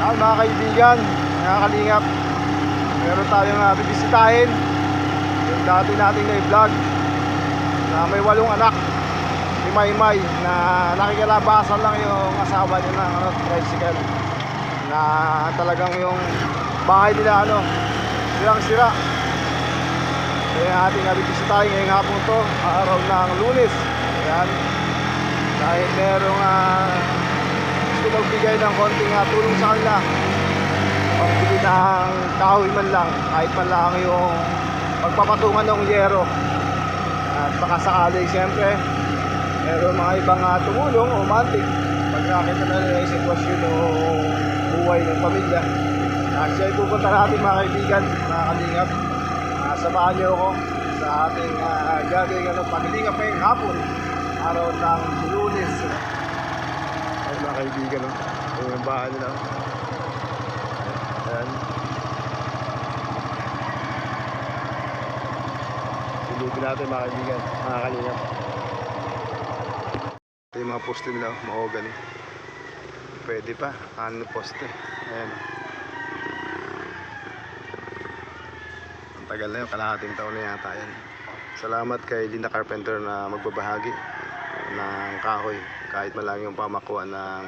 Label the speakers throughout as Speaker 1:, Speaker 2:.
Speaker 1: Mga kaibigan, mga kalingap, meron tayong bibisitahin yung dati nating na-vlog na may 8 anak, si Maymay, na nakikilabasan lang yung asawa niya ng tricycle, na talagang yung bahay nila sirang sira. Kaya ating bibisitahin ngayong hapon to, araw ng Lunes. Ayan, dahil merong gusto magbigay ng konting tulong sa kanila, pagbili ng kahoy man lang, kahit man lang yung pagpapatungan ng yero. At baka sakali siyempre meron mga ibang tumulong o mantik pag nakita na nila yung sitwasyon o buhay ng pamilya. Siya ay pupunta natin mga kaibigan, mga kalingap. Samahan niyo ako sa ating gagawin paglingap ngayong hapon, araw ng Lunes. Ay mga kaibigan, yung bahay nila. Ayan. Silipin natin mga kaibigan, mga kalingap. Ito yung mga poste nila, mahogany. Pwede pa, ano poste. Ayan. Ang tagal na yun, kalahating taon na yata yan. Salamat kay Linda Carpenter na magbabahagi ng kahoy, kahit man lang yung pamakuha ng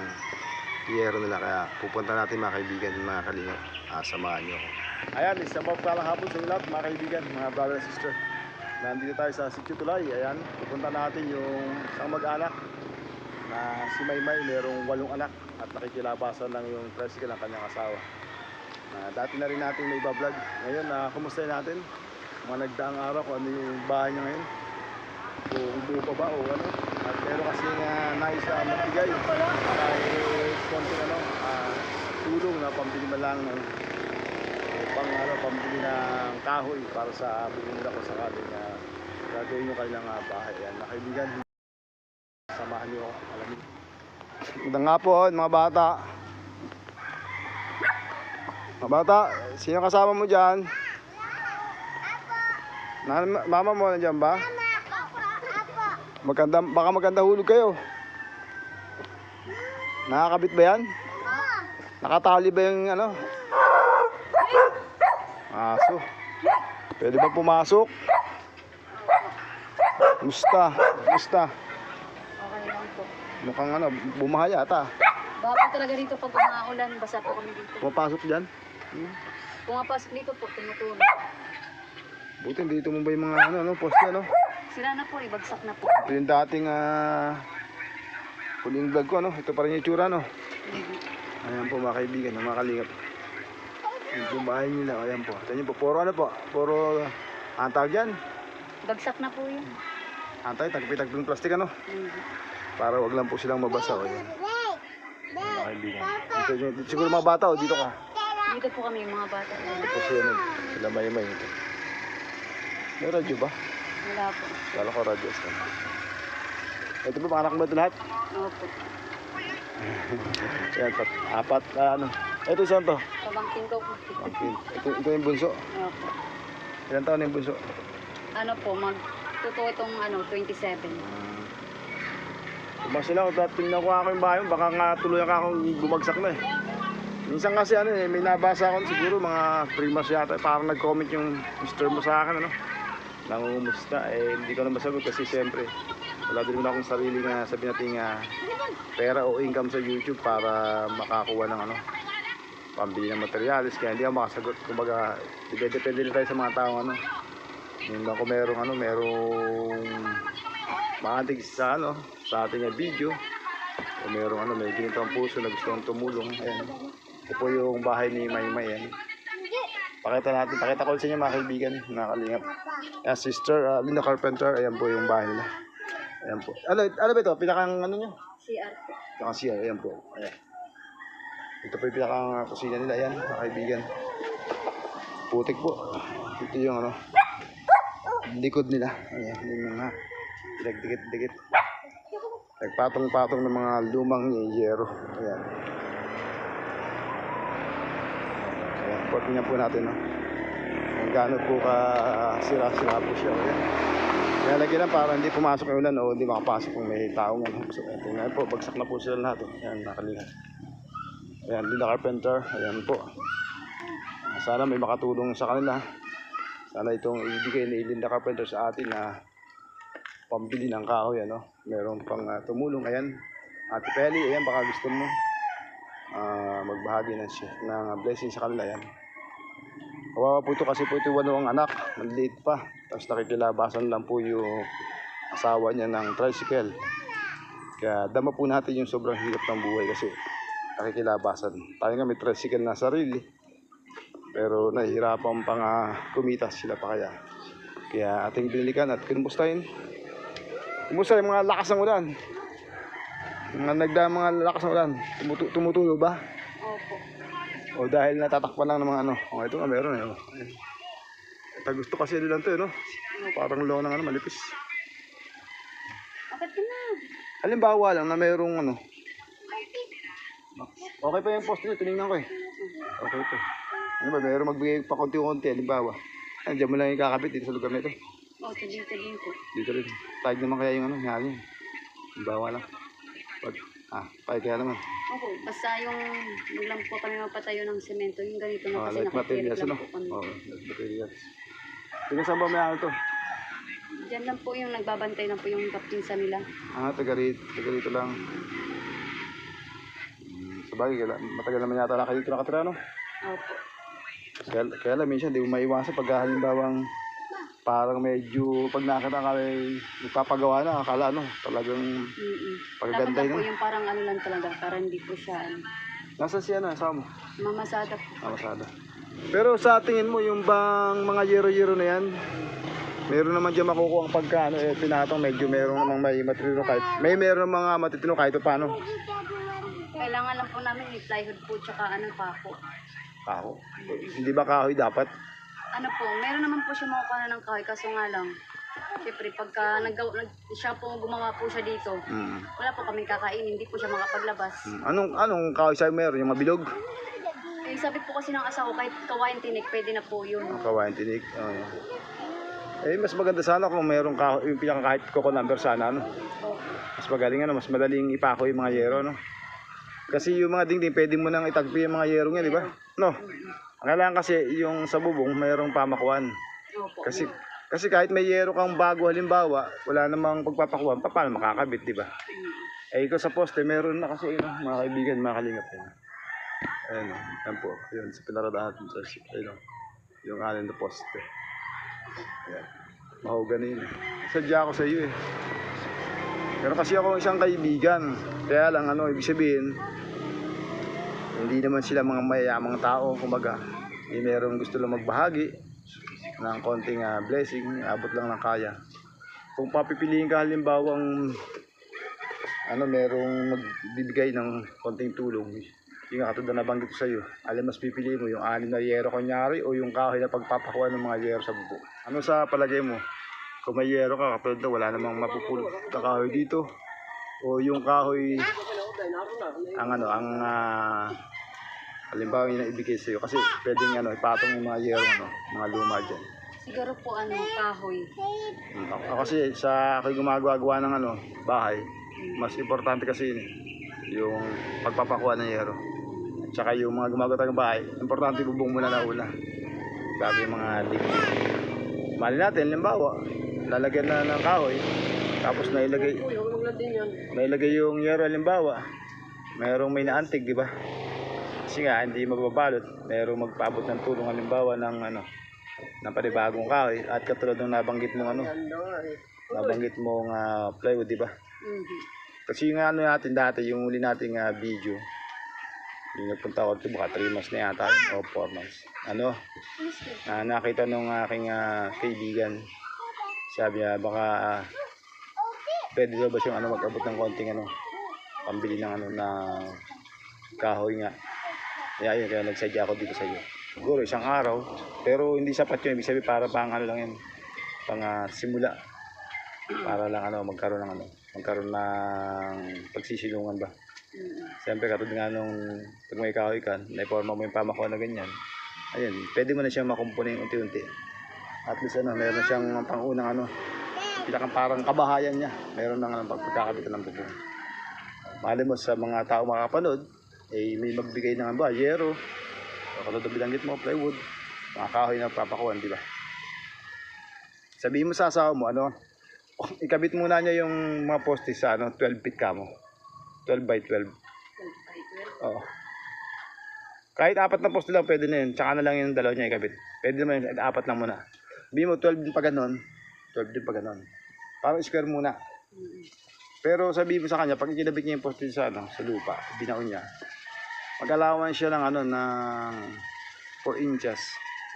Speaker 1: yero nila. Kaya pupunta natin mga kaibigan, mga kalingap. Samahan nyo ako. Ayan, isang mapagpalang hapon sa ilat mga kaibigan, mga brother and sister. Nandito tayo sa Sitio Tulay. Ayan, pupunta natin yung isang mag-anak na si Maymay, merong 8 anak at nakikilabasan lang yung tricycle ng kanyang asawa. Dati na rin natin may iba-vlog. Ngayon, kumusta natin mga nagdaang araw kung ano yung bahay niya ngayon, kung buo pa ba o ano. At meron kasi nais magbigay kahit konting tulong na pambili man lang ng pambili ng kahoy para sa bigyan nila kung sakaling gagawin yung kanilang bahay. Yan, nakaibigan, samahan niyo ako, alamin. Magandang hapon mga bata. Mga bata, sino kasama mo dyan? Mama mo nandiyan ba? Baka maganda hulog kayo. Nakakabit ba yan? Nakatali ba yung aso? Pwede ba pumasok? Musta?
Speaker 2: Okay lang po.
Speaker 1: Mukhang bumaha yata.
Speaker 2: Baka po talaga dito pag umaulan, basa po kami dito.
Speaker 1: Pumapasok dyan?
Speaker 2: Pumapasok dito po, tumutulong.
Speaker 1: Buti dito mo ba yung mga poste
Speaker 2: Sila na po, ibagsak na po.
Speaker 1: Ito yung dating huling vlog ko Ito pa rin yung itsura Ayan po mga kaibigan, mga kalingap. Yung bahay nila, ayan po. Ayan po, puro ang tawag dyan.
Speaker 2: Bagsak na po yun.
Speaker 1: Antay, tagpitag ng plastic para wag lang po silang mabasa. Ayan. Mga kaibigan. Ito, siguro mga bata dito ka.
Speaker 2: Dito po kami yung mga bata.
Speaker 1: Ito po sila Maymay ito. May radyo ba?
Speaker 2: Wala po.
Speaker 1: Kala ko radyo. Ito ba, mga anak mo ito lahat?
Speaker 2: Opo.
Speaker 1: Ayan, apat ito saan to?
Speaker 2: Pabangkin ko po.
Speaker 1: Ito yung bunso.
Speaker 2: Opo.
Speaker 1: Ilan taon na yung bunso?
Speaker 2: Totoo itong 27.
Speaker 1: Kung sila, tingnan ko ako yung bahay, baka nga tuloy akong bumagsak na Minsan kasi may nabasa ako siguro mga 3 months yata, parang nag-comment yung mister mo sa akin nangumusta, hindi ko na masagot kasi siyempre wala din naman akong sarili sabi natin pera o income sa YouTube para makakuha ng pambili ng materialis, kaya hindi ako makasagot. Kumbaga depende rin tayo sa mga tao yung lang kung merong maantig sa ating video o merong may ginitong puso na gusto kong tumulong. Ayan, ito po yung bahay ni Maymay. Pakita ko sa inyo mga kaibigan, mga kalingap. Ayan, sister Linda Carpenter, ayan po yung bahay nila. Ayan po. Ano ba ito? Pinakang nyo?
Speaker 2: CR po.
Speaker 1: Pinakang CR, ayan po. Ayan. Ito po yung pinakang kusina nila, ayan mga kaibigan. Putik po. Ito yung likod nila. Ayan, yung mga dikit-dikit. Nagpatong-patong ng mga lumang yero. Ayan. Ayan, tingnan po natin kung gaano po ka sira-sira po siya. Ayan. Kaya lagi lang para hindi pumasok yung ulan o hindi makapasok kung may taong So, tingnan po, bagsak na po sila lahat. Ayan, nakalingan. Ayan, Linda Carpenter. Ayan po. Sana may makatulong sa kanila. Sana itong ibigay ni Linda Carpenter sa atin na pambili ng kahoy, ano. Meron pang tumulong. Ayan, Ate Peli, ayan, baka gusto mo magbahagi ng blessing sa kanila. Ayan. Kawawa po ito kasi po ito 8 ang anak, maliit pa. Tapos nakikilabasan lang po yung asawa niya ng tricycle. Kaya dama po natin yung sobrang hirap ng buhay kasi nakikilabasan. Tayo nga may tricycle na sarili, pero nahihirapan pang kumitas sila pa kaya. Kaya ating binilikan at kinumustahin. Kumusta yung mga lakas ng ulan? Mga lakas ng ulan, tumutulo ba?
Speaker 2: Opo.
Speaker 1: O dahil natatakpan lang ng mga ano. O ito nga meron eh. Ito gusto kasi lang to eh, no? Parang low ng malipis.
Speaker 2: Bakit ka na?
Speaker 1: Halimbawa lang na mayroong ano. Okay pa yung post nyo, tinignan ko eh. Okay pa. Ano ba, mayroong magbigay pa konti-konti, halimbawa. Diyan mo lang yung kakabit dito sa lugar na ito.
Speaker 2: Dito din po.
Speaker 1: Dito rin. Tag naman kaya yung ano, nyari. Halimbawa lang. Kaya naman.
Speaker 2: Opo, basta yung lang po kami mapatayo ng semento, yung ganito na kasi
Speaker 1: Light materials,
Speaker 2: lang
Speaker 1: ano?
Speaker 2: po kami.
Speaker 1: Oo, light materials. Tingnan saan ba may ano to?
Speaker 2: Diyan lang po yung nagbabantay lang po yung kapinsa nila.
Speaker 1: Taga rito lang. Sabagay, matagal naman yata na kayo dito nakatira, no?
Speaker 2: Opo.
Speaker 1: Kaya lang, minsan di mo maiwasan pag halimbawang parang medyo pag nakita ka may nagpapagawa na, akala ano, talagang pagaganda
Speaker 2: Dapat lang po
Speaker 1: yun.
Speaker 2: yung parang ano lang talaga, para hindi po siya
Speaker 1: Nasaan siya na, saan mo?
Speaker 2: mamasada po.
Speaker 1: Masada. Pero sa tingin mo, yung bang mga yero-yero na yan, meron naman dyan makukuha ang pagkaano, tinatong medyo meron namang may matitino kahit, meron mga matitino kahit paano.
Speaker 2: Kailangan lang po namin may plywood po tsaka pako.
Speaker 1: Kaho. Hindi ba kahoy dapat?
Speaker 2: Ano po, meron naman po siya makukuha ng kahoy, kaso nga lang, siyempre pagka siya po gumawa po siya dito, wala po kaming kakainin, hindi po siya makapaglabas.
Speaker 1: Anong kahoy sa'yo meron? Yung mabilog?
Speaker 2: Eh, sabi po kasi ng asawa ko, kahit kawain tinik, pwede na po yun.
Speaker 1: Kawain tinik. Mas maganda sana kung mayroong kahoy, yung kahit coco number sana, ano? Mas magaling, ano? Mas madaling ipako yung mga yero, no? Kasi yung mga dingding, pwede mo nang itagpi yung mga yero nga, di ba? No? Kailangan kasi yung sa bubong, mayroong pamakuan.
Speaker 2: Opo.
Speaker 1: Kasi kahit may yero kang bago, halimbawa, wala namang pagpapakuan, paano makakabit, di ba? Ikaw sa poste, meron na kasi, mga kaibigan, mga kalingap. Ayan, yan po. Yun, sa pinaradaan natin. Ayun, yung alin na poste. Ayan. Mahogany yun. Sadya ako sa iyo eh. Pero kasi ako isang kaibigan. Kaya lang, ibig sabihin, hindi naman sila mga mayayamang tao. Kumbaga, merong gusto lang magbahagi ng konting blessing. Abot lang ng kaya. Kung papipiliin ka halimbawang merong magbibigay ng konting tulong, yung katulad na nabanggit ko sa iyo, alin mas pipiliin mo, yung 6 na yero kunyari o yung kahoy na pagpapakuha ng mga yero sa bubo? Ano sa palagay mo? Kung may yero ka, katulad na wala namang mapupulot na kahoy dito, o yung kahoy halimbawa yung naibigay sa iyo, kasi pwedeng ipatong yung mga yero, mga luma dyan.
Speaker 2: Siguro po kahoy.
Speaker 1: Kasi sa ako'y gumagawa ng bahay, mas importante kasi yung pagpapakuha ng yero. Tsaka yung mga gumagawa ng bahay, importante bubong muna na una bago yung mga lig. Mali natin, halimbawa, lalagyan na ng kahoy, tapos nailagay yung yero, halimbawa, mayroong may naantig, di ba? Kasi nga, hindi magbabalot, mayroong magpaabot ng tulong, halimbawa, ng panibagong kahoy, at katulad ng nabanggit mong plywood, di ba? Kasi yung natin dati, yung uli nating video, yung nagpunta ko ito, baka 3 months na yata, o 4 months. Nakita nung aking kaibigan, sabi niya, baka pwede daw ba siyang mag-abot ng konting pambili ng kahoy nga. Kaya nagsadya ako dito sa iyo. Siguro isang araw, pero hindi sapat yun, ibig sabihin para pang lang yan, pang simula, para lang magkaroon ng pagsisilungan ba. Siyempre katulad nga nung pag may kahoy ka, naiporma mo yung pamakuha na ganyan, ayun, pwede mo na siyang makumpuni unti-unti. At least meron siyang pangunang pinakang parang kabahayan niya, meron nang pagkakabitan ng bubong. Mali mo sa mga tao makakapanood, eh may magbigay ng yero, o katulad ng binanggit mo, plywood, mga kahoy na papakuan, di ba? Sabihin mo sa asawa mo, ikabit muna niya yung mga poste sa 12 feet kamo. 12 by 12.
Speaker 2: 12 by 12.
Speaker 1: Oo. Kahit 4 na poste lang pwede na yun. Tsaka na lang yung dalawa niya ikabit. Pwede naman yun, 4 lang muna. Sabihin mo 12 din pa ganon. 12 din pa ganon. Parang square muna. Pero sabihin mo sa kanya, pag kinabit niya yung poste sa lupa, binaon niya, mag-alawan siya ng ng 4 inches.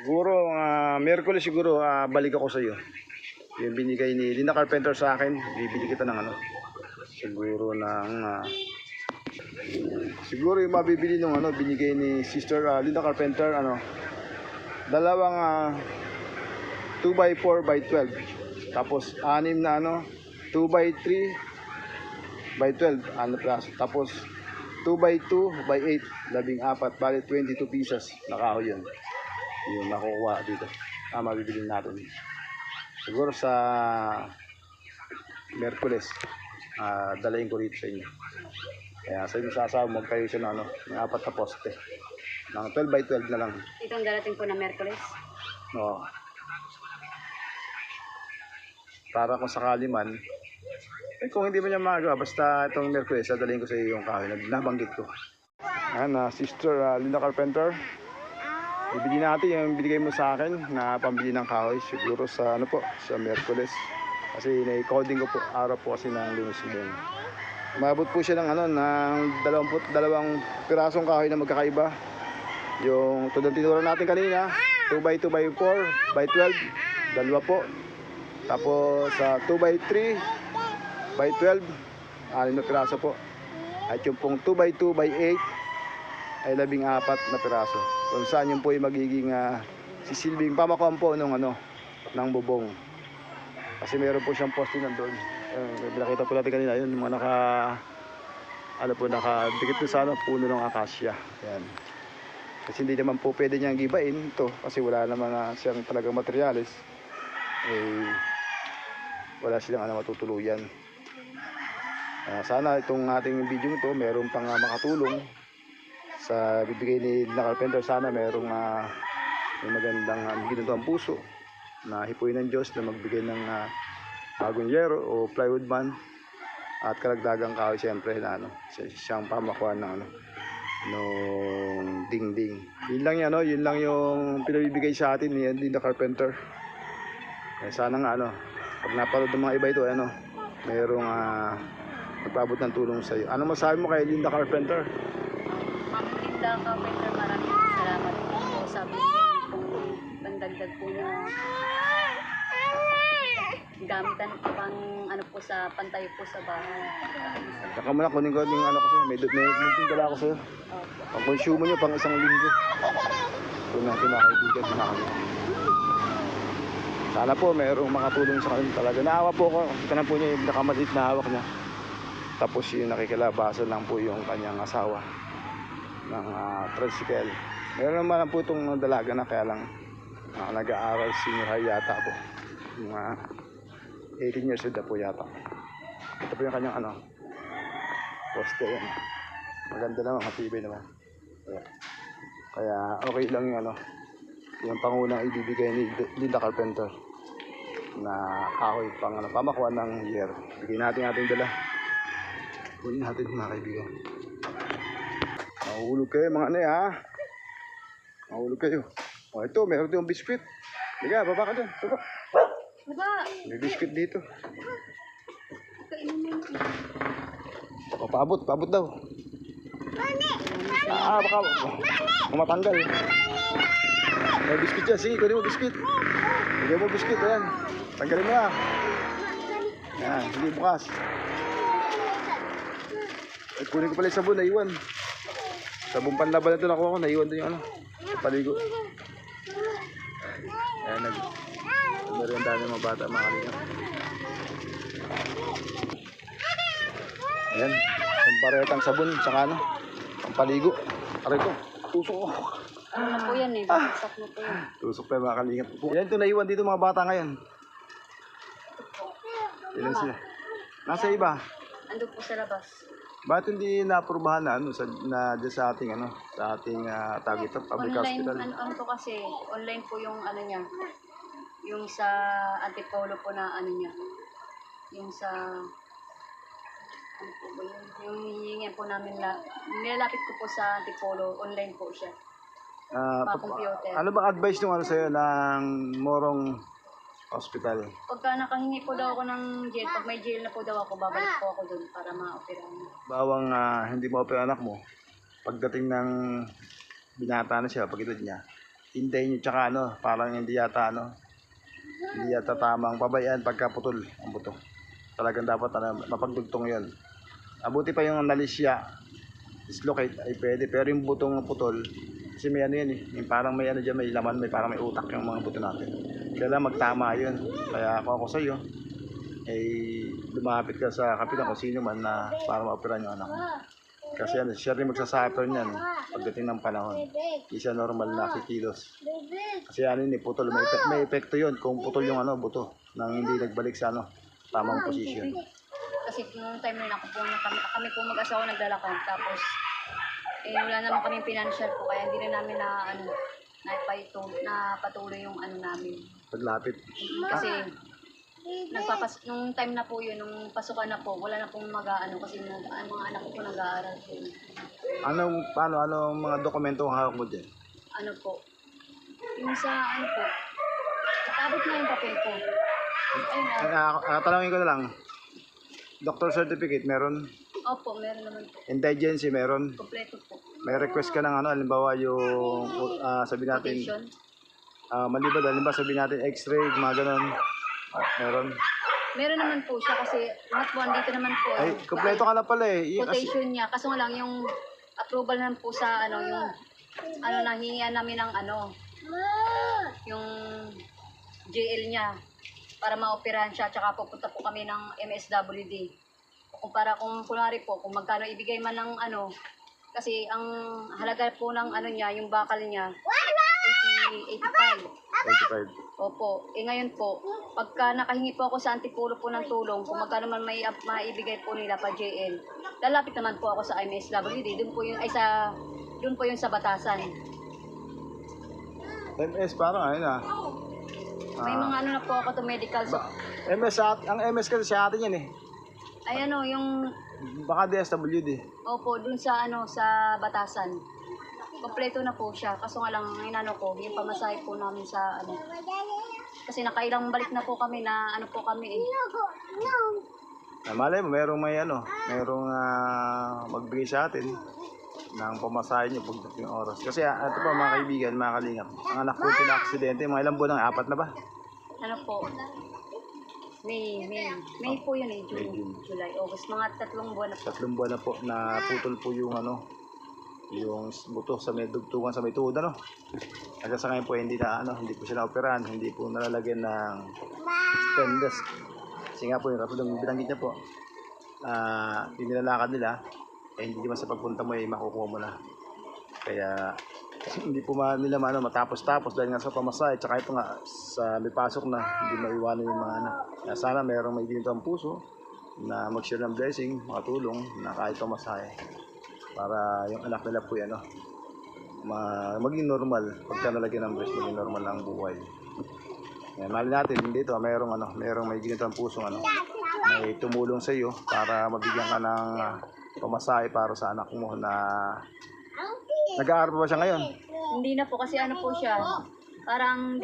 Speaker 1: Siguro, Miyerkules siguro, balik ako sa iyo. Yung binigay ni Linda Carpenter sa akin, bibili kita ng siguro ng siguro yung mabibili nung binigay ni Sister Linda Carpenter, dalawang 2x4 by 12. Tapos 6 na 2x3 by 12, plus. Tapos 2x2 by 8, 14, bali 22 pieces na kahoy yun. Yung nakukuha dito. Mabibili natin. Siguro sa Miyerkules, dalayin ko rito sa inyo. Kaya sa inyo sa asawa, magtayo siya ng 4 na poste. Ng 12 by 12 na lang.
Speaker 2: Itong darating po na Miyerkules?
Speaker 1: Oo. Para kung sakali man, kung hindi mo niya magawa, basta itong Miyerkules, dalayin ko sa iyo yung kahoy na nabanggit ko. Ayan, Sister Linda Carpenter. Ibili natin yung binigay mo sa akin na pambili ng kahoy siguro sa sa Miyerkules. Kasi na-coding ko po araw po kasi ng Lunes ngayon. Umabot po siya ng ng 22 pirasong kahoy na magkakaiba. Yung tulad tinuro natin kanina, 2x2 by 4 by 12, dalawa po. Tapos 2x3 by 12, 6 na piraso po. At yung pong 2x2 by 8 ay 14 na piraso. Kung saan yun po yung magiging sisilbing pamakuan po ng bubong. Kasi meron po siyang poste nandun. Nakita po natin kanina yun, yung mga nakadikit po sa puno ng akasya. Ayan. Kasi hindi naman po pwede niyang gibain ito kasi wala naman siyang talagang materyales. Wala silang matutuluyan. Sana itong ating video ito meron pang makatulong sa bibigay ni Linda Carpenter. Sana merong may magandang ginagawang puso na hipuin ng Diyos na magbigay ng bagong yero o plywood man at karagdagang kahoy siyempre na siyang pamakuan ng nung dingding. Yun lang yung pinabibigay sa atin ni Linda Carpenter. Sana nga pag napanood ng mga iba ito merong magpaabot ng tulong sa iyo. Ano masabi mo kay Linda Carpenter?
Speaker 2: Ma'am Linda Carpenter, maraming salamat po sa binigay pong pandagdag po na gamitan po pang po sa pantay po sa bahay.
Speaker 1: Saka mo na kunin ko yung ko sa'yo. May dala ko sa'yo. Pang consume nyo pang 1 linggo. Ito natin mga kaibigan. Sana po mayroong makatulong sa kanila talaga. Naawa po ako. Kita na po niya yung nakamaliit na hawak niya. Tapos yung nakikilabasan lang po yung kanyang asawa ng tricycle. Meron naman po itong dalaga na kaya lang nag-aaral senior high yata po. Mga 18 years old na po yata. Ito po yung kanyang poste yan. Maganda naman, matibay naman. Kaya okay lang yung pangunang ibibigay ni Linda Carpenter na kahoy pang pamakuan ng year. Bigyan natin ating dala. Kunin natin mga kaibigan. Mahulog kayo mga Mahulog kayo. Ito, meron tayong biskuit. Liga, baba ka dyan. Baba. May biskuit dito. Paabot daw. Baka matanggal. May biskuit dyan. Sige, kunin mo biskuit. Bigyan mo biskuit. Ayan. Tanggalin mo na. Ayan, hindi bukas. Kunin ko pala yung sabon, naiwan. Sabon panlaban na ito nakuha ko, naiwan doon yung paligo. Ayan, meron dami mga bata, mga kalina. Ayan, isang paretang sabon, saka pampaligo. Aray ko, tusok ko.
Speaker 2: Ano na po yan bagsak na po yan.
Speaker 1: Tusok pa mga kalingap. Ayan, ito naiwan dito mga bata ngayon. Ilan sila? Nasa iba?
Speaker 2: Ando po sa labas.
Speaker 1: Bakit hindi naaprubahan na ano dyan sa ating tawag ito, public
Speaker 2: Online,
Speaker 1: hospital?
Speaker 2: ano po kasi, online po yung ano niya, yung sa Antipolo po na ano niya, yung sa, ano po ba yun, yung hihingan po namin, nilalapit ko po sa Antipolo, online po siya, pa-computer.
Speaker 1: Ano ba advice nung ano sa'yo ng Morong Hospital?
Speaker 2: Pagka nakahingi po daw ako ng jail, pag may jail na po daw ako, babalik po ako dun para ma-operahan.
Speaker 1: Bawang hindi mo pa anak mo, pagdating ng binata na siya, pag-edad niya, hintayin niyo tsaka parang hindi yata tamang pabayaan pagkaputol ang buto. Talagang dapat mapagdugtong yon. Abuti pa yung nalisya, dislocate ay pwede, pero yung butong putol, kasi may yan yung parang may dyan, may laman, parang may utak yung mga buto natin. Kailangan magtama yun. Kaya ako sa'yo, lumapit ka sa kapitan kung sino man na para ma-operahan yung anak mo. Kasi siya rin magsasuffer niyan pagdating ng panahon. Hindi siya normal na kikilos. Kasi putol, may epekto yun kung putol yung buto nang hindi nagbalik sa tamang posisyon.
Speaker 2: Kasi nung time na ako po, kami po mag-asawa naglalakad, tapos wala naman kami financial po, kaya hindi na namin napatuloy yung namin.
Speaker 1: Paglapit.
Speaker 2: Kasi nung time na po yun, nung pasukan na po, wala na pong kasi ang mga anak ko po nag-aaral po.
Speaker 1: Anong mga dokumento ang hawak mo dyan?
Speaker 2: Ano po? Yung sa po, abot na yung papel po. Ayun na.
Speaker 1: Talangin ko na lang. Doctor certificate, meron?
Speaker 2: Opo, meron naman po.
Speaker 1: Indigency, meron?
Speaker 2: Kompleto po.
Speaker 1: May request ka ng halimbawa yung sabi natin,
Speaker 2: Quotation.
Speaker 1: maliban, halimbawa sabi natin x-ray, mga ganon. Meron?
Speaker 2: Meron naman po siya kasi lahat po andito naman po.
Speaker 1: Ay, kompleto ka na pala eh.
Speaker 2: Quotation niya. Kaso nga lang yung approval naman po sa yung nahingian namin ng yung JL niya para ma-operahan siya, tsaka pupunta po kami ng MSWD. Kung kunwari po, kung magkano ibigay man ng kasi ang halaga po ng niya, yung bakal niya, 85.
Speaker 1: 85.
Speaker 2: Opo. Ngayon po, pagka nakahingi po ako sa Antipolo po ng tulong, kung magkano man maibigay po nila pa JL, lalapit naman po ako sa MSWD. Doon po yun sa Batasan.
Speaker 1: MS parang
Speaker 2: May mga na po ako to medical. So,
Speaker 1: ang MS kasi sa atin yan eh.
Speaker 2: ay yung
Speaker 1: Baka DSWD.
Speaker 2: opo, dun sa sa Batasan. Kompleto na po siya. Kaso nga lang, yung pamasahe po namin sa kasi nakailang balik na po kami na po kami
Speaker 1: Malay mo, merong merong magbigay sa atin ng pamasahe niyo pagdating yung oras. Kasi ito po mga kaibigan, mga kalingap. Ang anak ko aksidente, mga ilang buwan ng 4 na ba?
Speaker 2: po. May po yun June, July, August. Mga 3 buwan na po.
Speaker 1: 3 buwan na po na putol po yung yung buto sa may dugtungan sa may tuhod hanggang sa ngayon po hindi po siya na-operahan, hindi po nalalagyan ng stainless. Kasi nga po yung katulad ng binanggit niya po, yung nilalakad nila hindi naman sa pagpunta mo makukuha mo na. Kaya hindi po nila matapos-tapos dahil nga sa pamasahe, tsaka ito nga sa may pasok na hindi maiwanan yung mga Kaya sana merong may ginito ang puso na mag-share ng blessing, makatulong na kahit pamasahe para yung anak nila po maging normal pagka nalagyan ng breast, maging normal ang buhay. Mali natin dito merong may ginito ang puso may tumulong sa iyo para mabigyan ka ng pamasahe para sa anak mo na nag-aaral pa ba siya ngayon?
Speaker 2: Hindi na po kasi po siya. Parang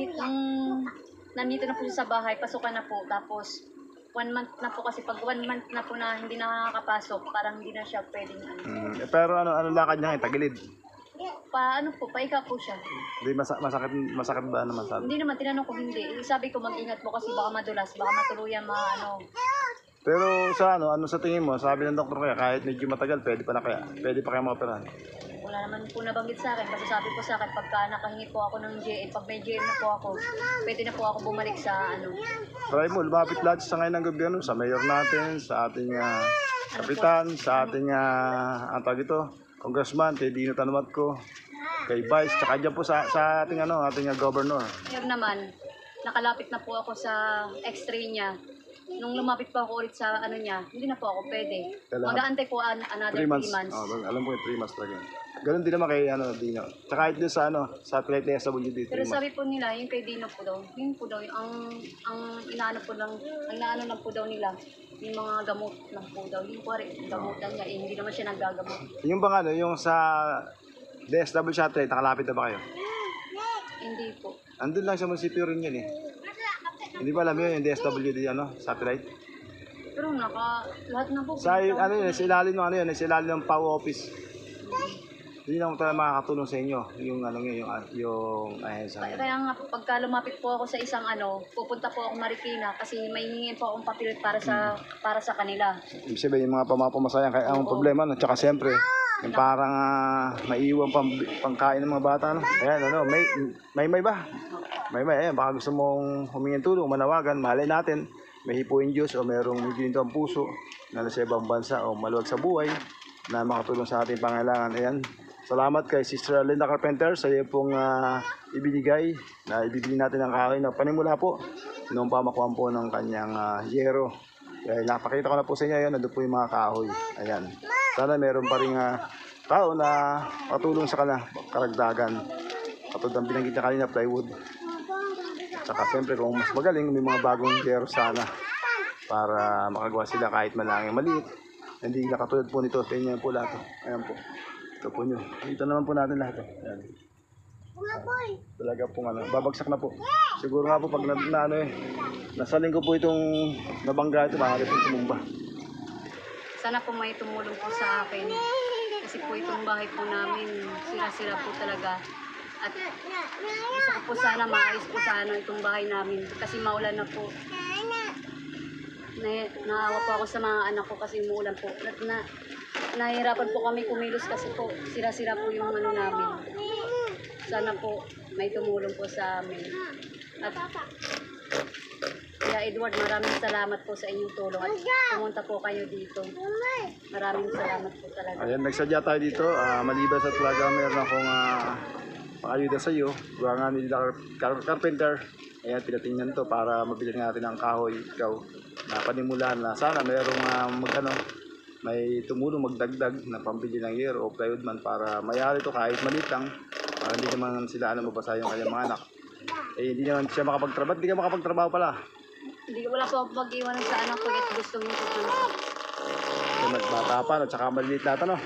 Speaker 2: nandito na po siya sa bahay, pasukan na po. Tapos 1 month na po kasi pag 1 month na po na hindi nakakapasok, parang hindi na siya pwedeng
Speaker 1: Pero ano lakad niya tagilid?
Speaker 2: Paika po siya.
Speaker 1: Hindi masakit ba naman sa
Speaker 2: Hindi naman, tinanong ko hindi. Sabi ko mag-ingat po kasi baka madulas, baka matuluyan
Speaker 1: Pero sa sa tingin mo, sabi ng doktor kaya kahit medyo matagal, pwede pa kaya ma-operahan?
Speaker 2: Wala naman po nabanggit sa akin. Basta sabi po sa akin, pagka nakahingi po ako ng JL, pag may JL na po ako, pwede na po ako bumalik sa
Speaker 1: Try mo, lumapit lahat sa ngayon ng gobyerno, sa mayor natin, sa ating kapitan, sa ating congressman, kay Dino Tanumatco, kay Vice, tsaka dyan po sa ating ating governor.
Speaker 2: Ngayon naman, nakalapit na po ako sa x-ray niya. nung lumapit pa ako ulit sa ano niya, hindi na po ako pwede.
Speaker 1: Kailangan-
Speaker 2: Mag-aantay po another
Speaker 1: 3
Speaker 2: 3
Speaker 1: months.
Speaker 2: months.
Speaker 1: Oh, alam ko yung 3 months talaga. Ganun din naman kay Dino. Tsaka kahit doon sa satellite SWD 3
Speaker 2: Pero
Speaker 1: months.
Speaker 2: sabi po nila, yung kay Dino po daw, yun po daw, ang inaano po lang, ang inaano lang po daw nila, yung mga gamot lang po daw. Yung po rin, gamutan niya, hindi naman siya nagagamot.
Speaker 1: Yung bang yung sa DSW satellite, nakalapit na ba kayo?
Speaker 2: Hindi po.
Speaker 1: Andun lang sa munisipyo rin yun eh. Hindi ba alam yun yung DSWD satellite?
Speaker 2: Pero lahat na po.
Speaker 1: Sa sa ilalim ng sa ilalim ng PAO office. Hindi lang talaga makakatulong sa inyo yung
Speaker 2: Kaya nga, pagka lumapit po ako sa isang pupunta po ako Marikina kasi may hingin po akong papel para sa kanila.
Speaker 1: Ibig sabihin yung mga pamapamasayang kaya ang problema no, tsaka siyempre yung parang maiiwan pangkain ng mga bata no. Ayan may ba? May ayan, baka gusto mong humingi ng tulong, manawagan, malay natin may hipuin Diyos o merong may ginito ang puso na nasa ibang bansa o maluwag sa buhay na makatulong sa ating pangailangan. Ayan. Salamat kay Sister Linda Carpenter sa iyo pong ibinigay na ibibili natin ng kahoy na panimula po noong pamakuan po ng kanyang yero. Kaya napakita ko na po sa inyo yun, nandun po yung mga kahoy. Ayan. Sana meron pa rin tao na patulong sa kanila, karagdagan. Katulad ng binanggit niya kanina, plywood. At saka siyempre kung mas magaling, may mga bagong yero sana para makagawa sila kahit malangin maliit. Hindi na katulad po nito, sa inyo po lahat. Ayan po. Ito po nyo. Dito naman po natin lahat. Ayan. Talaga po babagsak na po. Siguro nga po pag nasaling ko po itong nabangga ito, maaari po tumumba.
Speaker 2: Sana po may tumulong po sa akin. Kasi po itong bahay po namin, sira-sira po talaga. At gusto ko po sana maayos po sana itong bahay namin. Kasi maulan na po. Naawa po ako sa mga anak ko kasi umuulan po. Nahihirapan po kami kumilos kasi po sira-sira po yung namin. Sana po may tumulong po sa amin. At kaya Edward, maraming salamat po sa inyong tulong at pumunta po kayo dito. Maraming salamat po talaga.
Speaker 1: Ayan, nagsadya tayo dito. Maliban sa talaga meron akong pakayuda sa iyo. Gawa nga ni Carpenter. Ayan, pinatingnan to para mabili natin ang kahoy. Ikaw, na panimulan na sana mayroong may tumulong magdagdag na pambili ng yero o plywood man para mayari to kahit maliit lang. Para hindi naman sila mabasa yung kanyang mga anak. Hindi naman siya makapagtrabaho. Hindi ka makapagtrabaho pala.
Speaker 2: Hindi, wala po akong pag-iwanan sa anak ko at gusto mo po.
Speaker 1: Nagbata pa at saka maliit natin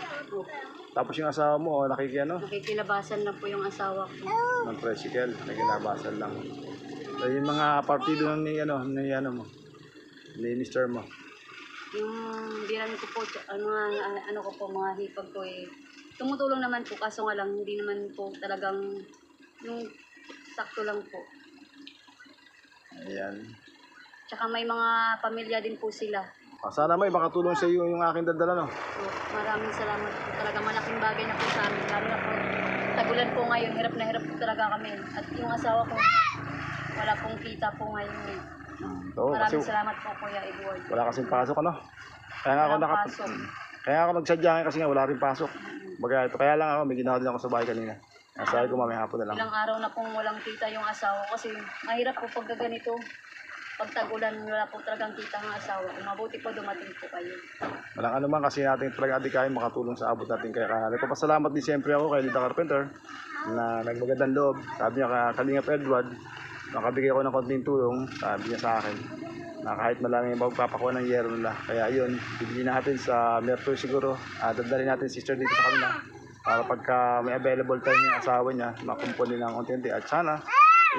Speaker 1: Tapos yung asawa mo
Speaker 2: Nakikilabasan lang po yung asawa ko.
Speaker 1: ng tricycle, nakikilabasan lang. So yung mga partido ni ni Mr. mo.
Speaker 2: Yung biran ko po, mga hipag ko tumutulong naman po, kaso nga lang, hindi naman po talagang yung sakto lang po.
Speaker 1: Ayan.
Speaker 2: Tsaka may mga pamilya din po sila.
Speaker 1: Sana may makatulong sa iyo yung aking dadala
Speaker 2: So, maraming salamat po. Talaga malaking bagay na po sa amin. Lalo na po, tagulan po ngayon, hirap na hirap po talaga kami. At yung asawa ko, wala pong kita po ngayon. Maraming salamat po, Kuya Edward.
Speaker 1: Wala kasing pasok Kaya ako nagsadya ngayon kasi wala rin pasok. Kaya lang ako, may ginawa din ako sa bahay kanina. Sabi ko mamaya hapon na lang.
Speaker 2: Ilang araw na pong walang kita yung asawa kasi mahirap po pag ganito. Pag tagulan, wala po talagang kita ng asawa. Mabuti po dumating po kayo.
Speaker 1: Walang anuman kasi natin talaga adikain makatulong sa abot natin kaya nagpapasalamat din siyempre ako kay Lita Carpenter na nagmagandang loob. Sabi niya Kalingap Edward, nakabigay ako ng konting tulong, sabi niya sa akin na kahit malaming magpapakuha ng yero nila. Kaya yun, bibili natin sa Mercury siguro. Dadalhin natin sister dito sa kanila para pagka may available time yung asawa niya, makumpon din ng unti-unti. At sana,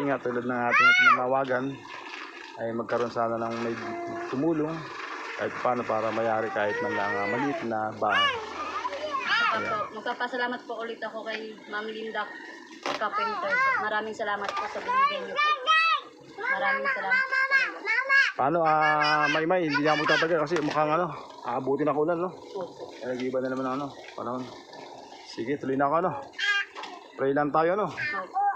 Speaker 1: ingat tulad ng ating pinanawagan ay magkaroon sana ng may tumulong kahit paano para mayari kahit man lang maliit na bahay.
Speaker 2: Magpapasalamat po ulit ako kay Ma'am Linda Carpenter. Maraming salamat po sa binigay niyo po. Maraming salamat po talaga.
Speaker 1: Paano, Maymay, hindi na ako magtatagal kasi mukhang aabutin ako ulan, no? Nag-iba na naman panahon. Sige, tuloy na ako, Pray lang tayo,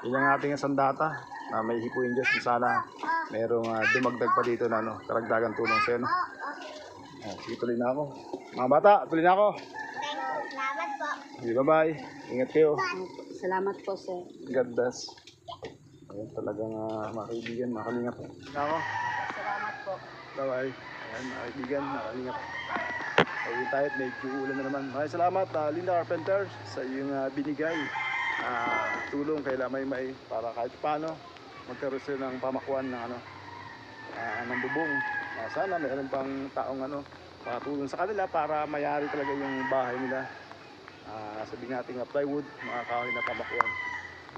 Speaker 1: Yun ang ating sandata na may hipuin Diyos. Sana merong dumagdag pa dito na karagdagan tulong sa'yo, sige, tuloy na ako. Mga bata, tuloy na ako.
Speaker 3: Salamat po.
Speaker 1: Sige, bye-bye. Ingat kayo.
Speaker 2: Salamat po, sir.
Speaker 1: God bless. Ayun talagang mga kaibigan, mga kalingap. Ako.
Speaker 2: Salamat po.
Speaker 1: Bye-bye. Ayan, mga kaibigan, mga kalingap. Ayun tayo at medyo ulan na naman. Maraming salamat, Linda Carpenter, sa iyong binigay tulong kay Lamay para kahit paano magkaroon sila ng pamakuan ng ng bubong. Sana mayroon pang taong makatulong sa kanila para mayari talaga yung bahay nila. Sabihin natin plywood, mga kahoy na pamakuan.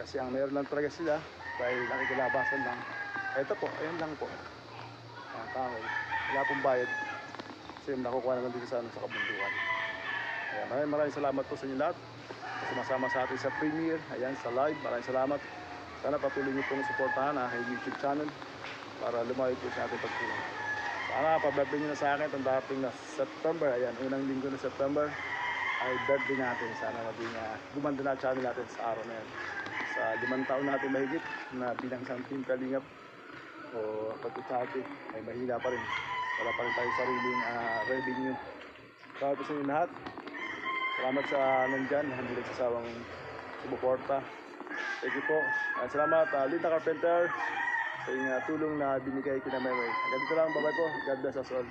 Speaker 1: Kasi ang meron lang talaga sila dahil nakikilabasan lang. Ito po, ayun lang po. Kahoy. Wala pong bayad. Kasi nakukuha naman dito sa kabundukan. Ayan, maraming salamat po sa inyo lahat. Sumasama sa atin sa premiere, ayan, sa live. Maraming salamat. Sana patuloy niyo pong suportahan ang aking YouTube channel para lumayo po sa ating pagtulong. Sana pa-birthday niyo na sa akin itong dating na September. Ayan, unang linggo na September ay birthday natin. Sana maging gumanda na channel natin sa araw na yan. Sa 5 taon natin mahigit na bilang isang team kalingap o pag-utsati ay mahina pa rin. Wala pa rin tayong sariling revenue. Salamat po sa inyo lahat. Salamat sa nandyan, hindi nagsasawang sumuporta. Thank you po. Salamat Linda Carpenter sa inyong tulong na binigay kina Maymay. Ganito lang, bye-bye po. God bless us all.